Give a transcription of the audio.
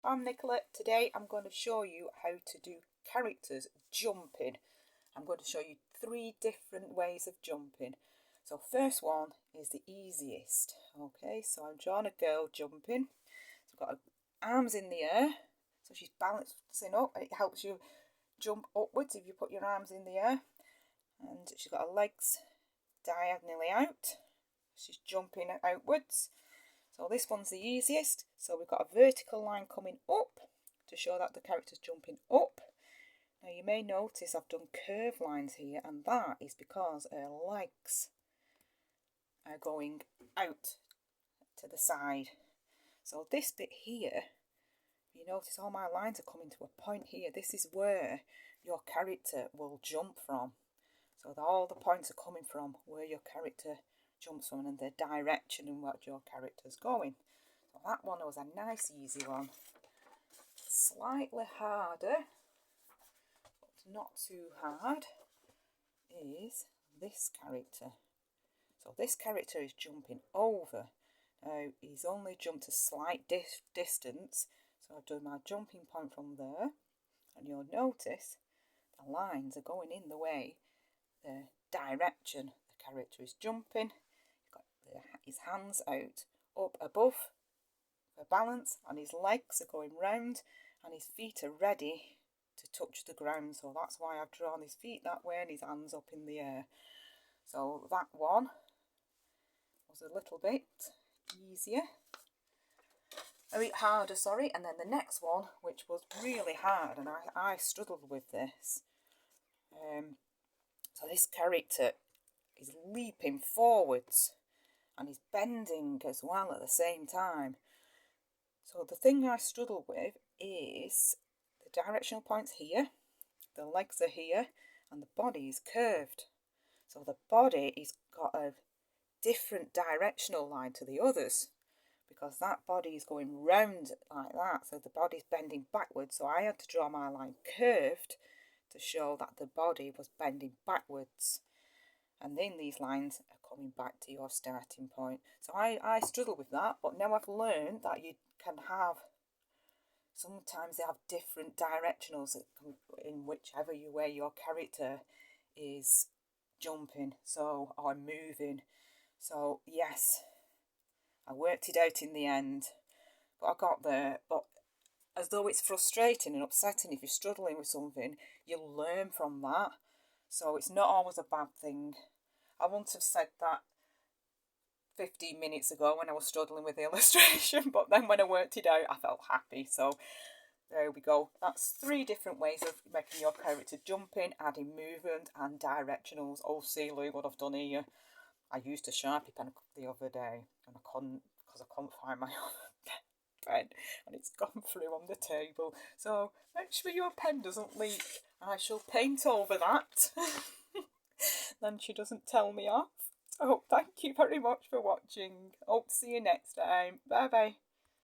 I'm Nicola. Today I'm going to show you how to do characters jumping. I'm going to show you 3 different ways of jumping. So first one is the easiest. Okay, so I'm drawing a girl jumping. So I've got her arms in the air. So she's balancing up and it helps you jump upwards if you put your arms in the air. And she's got her legs diagonally out. She's jumping outwards. So this one's the easiest. So we've got a vertical line coming up to show that the character's jumping up. Now you may notice I've done curved lines here, and that is because her legs are going out to the side. So this bit here, you notice all my lines are coming to a point here. This is where your character will jump from. So all the points are coming from where your character jumps from and the direction in what your character's going. So that one was a nice easy one. Slightly harder, but not too hard, is this character. So this character is jumping over. Now he's only jumped a slight distance, so I've done my jumping point from there, and you'll notice the lines are going in the way, the direction the character is jumping. He's got his hands out up above for balance, and his legs are going round, and his feet are ready to touch the ground. So that's why I've drawn his feet that way and his hands up in the air. So that one was a little bit easier, a bit harder, sorry. And then the next one, which was really hard, and I struggled with this. So this character is leaping forwards and he's bending as well at the same time. So the thing I struggle with is the directional points here, the legs are here, and the body is curved. So the body has got a different directional line to the others, because that body is going round like that, so the body's bending backwards. So I had to draw my line curved to show that the body was bending backwards, and then these lines are coming back to your starting point. So I struggle with that, but now I've learned that you can have, sometimes they have different directionals in whichever way your character is jumping, so or moving. So yes, I worked it out in the end, but I got there. But as though it's frustrating and upsetting if you're struggling with something, you'll learn from that. So it's not always a bad thing. I wouldn't have said that 15 minutes ago when I was struggling with the illustration, but then when I worked it out, I felt happy. So there we go. That's 3 different ways of making your character jumping, adding movement and directionals. Oh, see, look what I've done here. I used a Sharpie pen the other day, and I couldn't, because I couldn't find my other pen, and it's gone through on the table. So make sure your pen doesn't leak. I shall paint over that. Then she doesn't tell me off. So thank you very much for watching. Hope to see you next time. Bye bye.